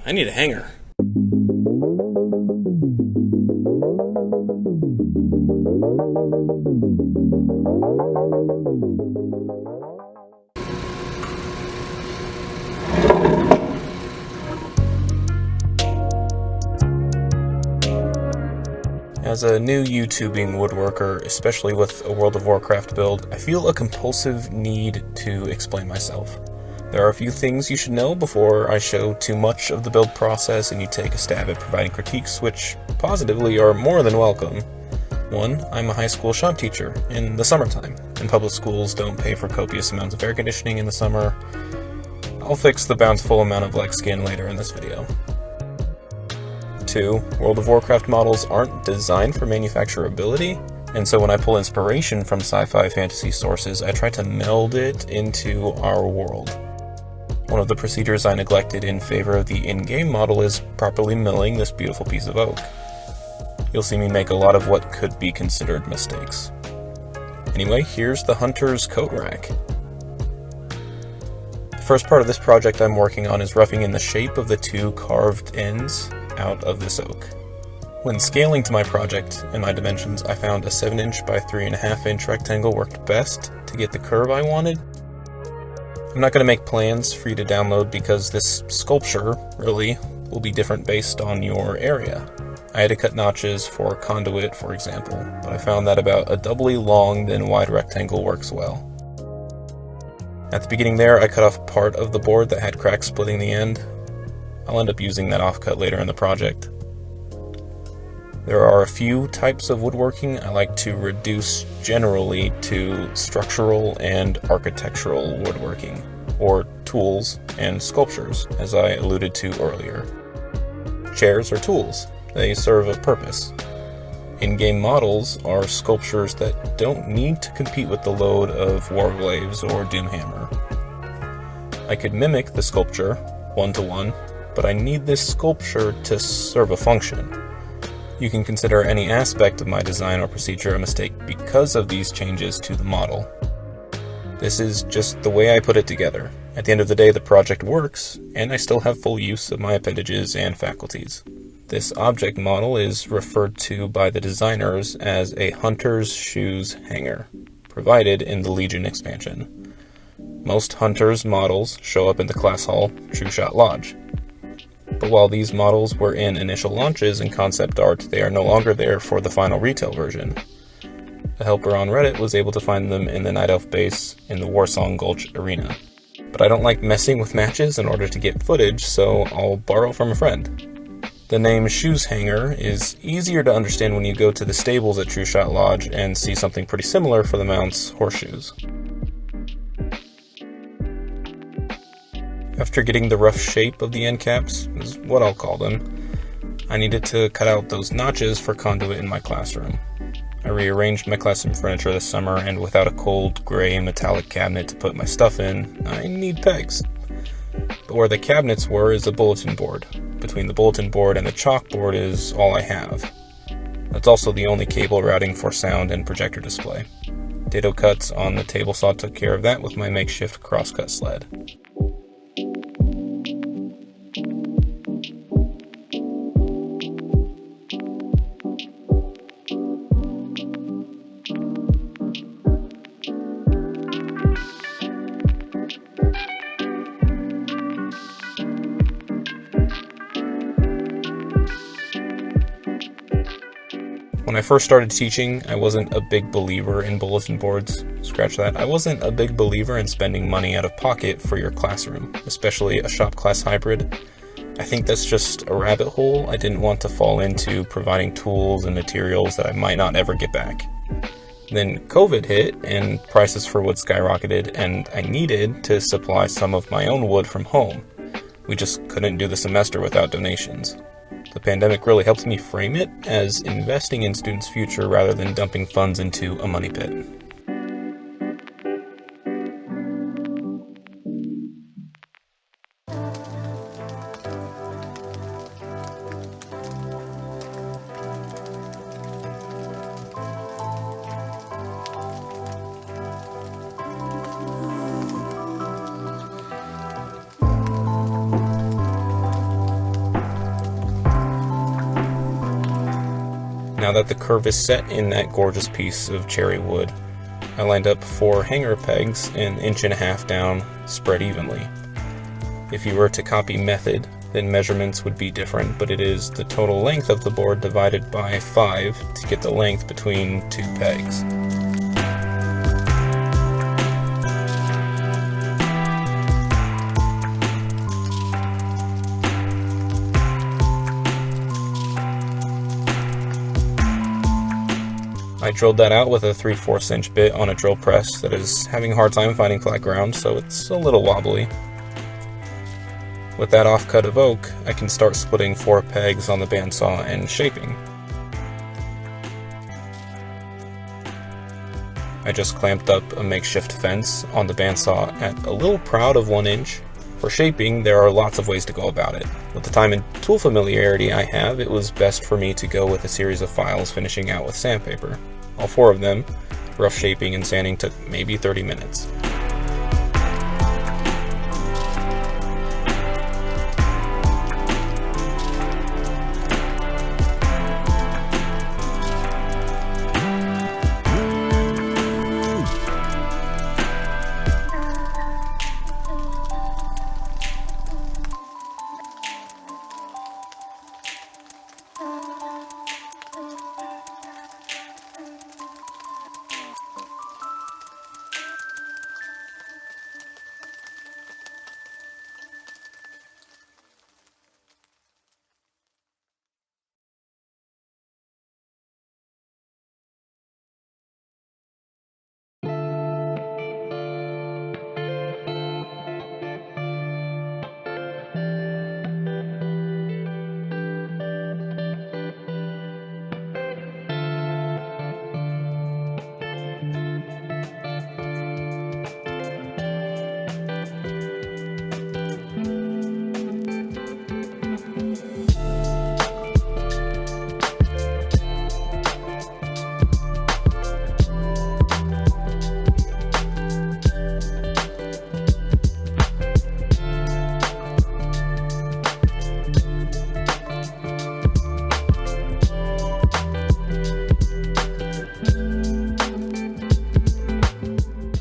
I need a hanger. As a new YouTubing woodworker, especially with a World of Warcraft build, I feel a compulsive need to explain myself. There are a few things you should know before I show too much of the build process and you take a stab at providing critiques, which positively are more than welcome. 1. I'm a high school shop teacher in the summertime, and public schools don't pay for copious amounts of air conditioning in the summer. I'll fix the bountiful amount of black skin later in this video. 2. World of Warcraft models aren't designed for manufacturability, and so when I pull inspiration from sci-fi fantasy sources, I try to meld it into our world. One of the procedures I neglected in favor of the in-game model is properly milling this beautiful piece of oak. You'll see me make a lot of what could be considered mistakes. Anyway, here's the Hunter's coat rack. The first part of this project I'm working on is roughing in the shape of the two carved ends out of this oak. When scaling to my project and my dimensions, I found a 7" by 3.5" rectangle worked best to get the curve I wanted. I'm not going to make plans for you to download because this sculpture, really, will be different based on your area. I had to cut notches for conduit, for example, but I found that about a doubly long than wide rectangle works well. At the beginning there, I cut off part of the board that had cracks splitting the end. I'll end up using that offcut later in the project. There are a few types of woodworking I like to reduce generally to structural and architectural woodworking, or tools and sculptures, as I alluded to earlier. Chairs are tools. They serve a purpose. In-game models are sculptures that don't need to compete with the load of Warglaves or Doomhammer. I could mimic the sculpture, one-to-one, but I need this sculpture to serve a function. You can consider any aspect of my design or procedure a mistake because of these changes to the model. This is just the way I put it together. At the end of the day, the project works, and I still have full use of my appendages and faculties. This object model is referred to by the designers as a Hunter's Shoes hanger, provided in the Legion expansion. Most Hunter's models show up in the class hall True Shot Lodge. But while these models were in initial launches and concept art, they are no longer there for the final retail version. A helper on Reddit was able to find them in the Night Elf base in the Warsong Gulch arena. But I don't like messing with matches in order to get footage, so I'll borrow from a friend. The name Shoes Hanger is easier to understand when you go to the stables at True Shot Lodge and see something pretty similar for the mount's horseshoes. After getting the rough shape of the end caps, is what I'll call them, I needed to cut out those notches for conduit in my classroom. I rearranged my classroom furniture this summer, and without a cold, gray, metallic cabinet to put my stuff in, I need pegs. But where the cabinets were is a bulletin board. Between the bulletin board and the chalkboard is all I have. That's also the only cable routing for sound and projector display. Dado cuts on the table saw took care of that with my makeshift crosscut sled. When I first started teaching, I wasn't a big believer in bulletin boards. Scratch that. I wasn't a big believer in spending money out of pocket for your classroom, especially a shop class hybrid. I think that's just a rabbit hole I didn't want to fall into, providing tools and materials that I might not ever get back. Then COVID hit and prices for wood skyrocketed, and I needed to supply some of my own wood from home. We just couldn't do the semester without donations. The pandemic really helped me frame it as investing in students' future rather than dumping funds into a money pit. Now that the curve is set in that gorgeous piece of cherry wood, I lined up 4 hanger pegs an 1.5 inches down, spread evenly. If you were to copy method, then measurements would be different, but it is the total length of the board divided by 5 to get the length between 2 pegs. I drilled that out with a 3/4 inch bit on a drill press that is having a hard time finding flat ground, so it's a little wobbly. With that offcut of oak, I can start splitting 4 pegs on the bandsaw and shaping. I just clamped up a makeshift fence on the bandsaw at a little proud of 1 inch. For shaping, there are lots of ways to go about it. With the time and tool familiarity I have, it was best for me to go with a series of files finishing out with sandpaper. All 4 of them, rough shaping and sanding took maybe 30 minutes.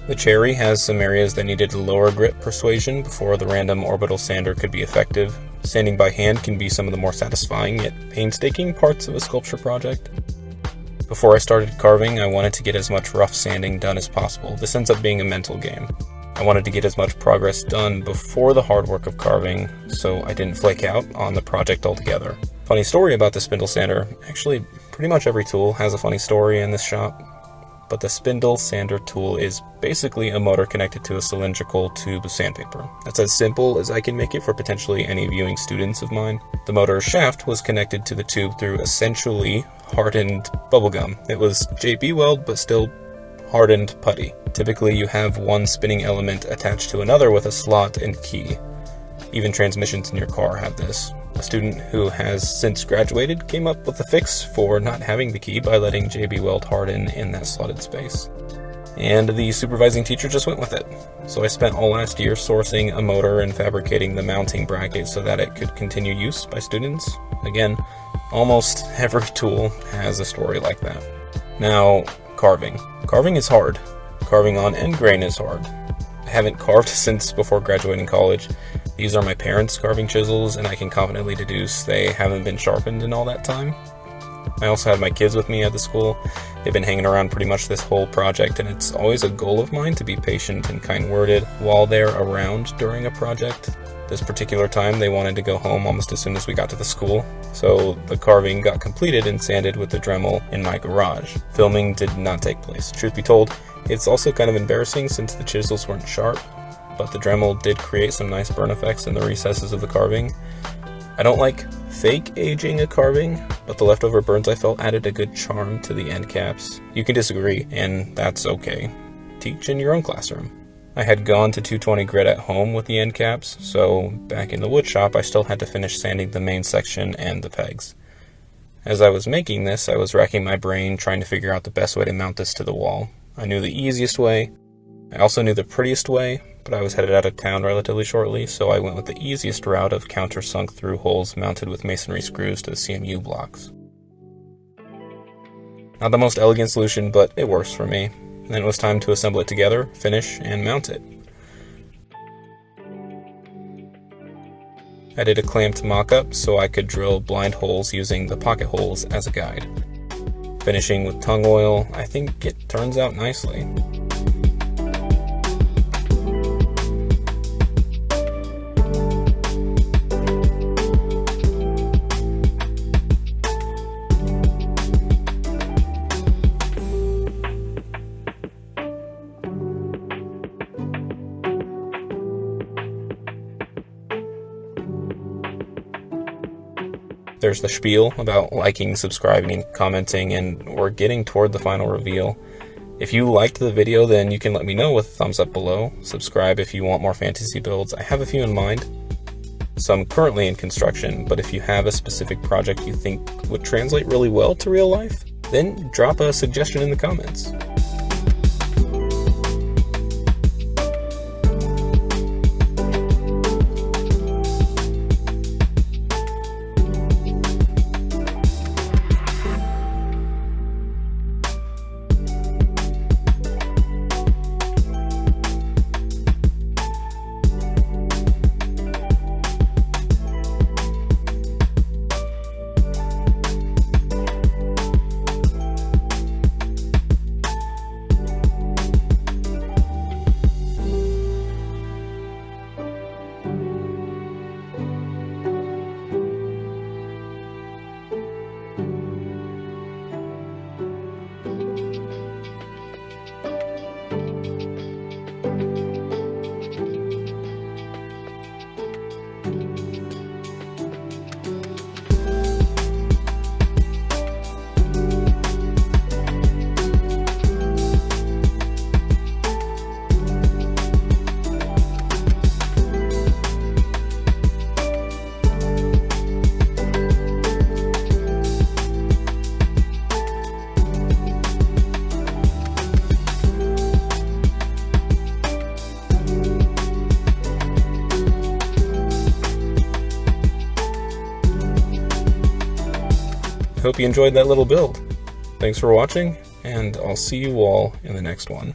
The cherry has some areas that needed lower grit persuasion before the random orbital sander could be effective. Sanding by hand can be some of the more satisfying yet painstaking parts of a sculpture project. Before I started carving, I wanted to get as much rough sanding done as possible. This ends up being a mental game. I wanted to get as much progress done before the hard work of carving, so I didn't flake out on the project altogether. Funny story about the spindle sander. Actually, pretty much every tool has a funny story in this shop. But the spindle sander tool is basically a motor connected to a cylindrical tube of sandpaper. That's as simple as I can make it for potentially any viewing students of mine. The motor shaft was connected to the tube through essentially hardened bubblegum. It was JB Weld, but still hardened putty. Typically you have one spinning element attached to another with a slot and key. Even transmissions in your car have this. A student who has since graduated came up with a fix for not having the key by letting JB Weld harden in that slotted space. And the supervising teacher just went with it. So I spent all last year sourcing a motor and fabricating the mounting bracket so that it could continue use by students. Again, almost every tool has a story like that. Now, carving. Carving is hard. Carving on end grain is hard. I haven't carved since before graduating college. These are my parents' carving chisels, and I can confidently deduce they haven't been sharpened in all that time. I also have my kids with me at the school. They've been hanging around pretty much this whole project, and it's always a goal of mine to be patient and kind-worded while they're around during a project. This particular time, they wanted to go home almost as soon as we got to the school, so the carving got completed and sanded with the Dremel in my garage. Filming did not take place. Truth be told, it's also kind of embarrassing since the chisels weren't sharp, but the Dremel did create some nice burn effects in the recesses of the carving. I don't like fake aging a carving, but the leftover burns I felt added a good charm to the end caps. You can disagree, and that's okay. Teach in your own classroom. I had gone to 220 grit at home with the end caps, so back in the wood shop I still had to finish sanding the main section and the pegs. As I was making this, I was racking my brain trying to figure out the best way to mount this to the wall. I knew the easiest way. I also knew the prettiest way, but I was headed out of town relatively shortly, so I went with the easiest route of countersunk through holes mounted with masonry screws to the CMU blocks. Not the most elegant solution, but it works for me. Then it was time to assemble it together, finish, and mount it. I did a clamped mock-up so I could drill blind holes using the pocket holes as a guide. Finishing with tung oil, I think it turns out nicely. There's the spiel about liking, subscribing, and commenting, and we're getting toward the final reveal. If you liked the video, then you can let me know with a thumbs up below. Subscribe if you want more fantasy builds. I have a few in mind. Some currently in construction, but if you have a specific project you think would translate really well to real life, then drop a suggestion in the comments. Hope you enjoyed that little build. Thanks for watching, and I'll see you all in the next one.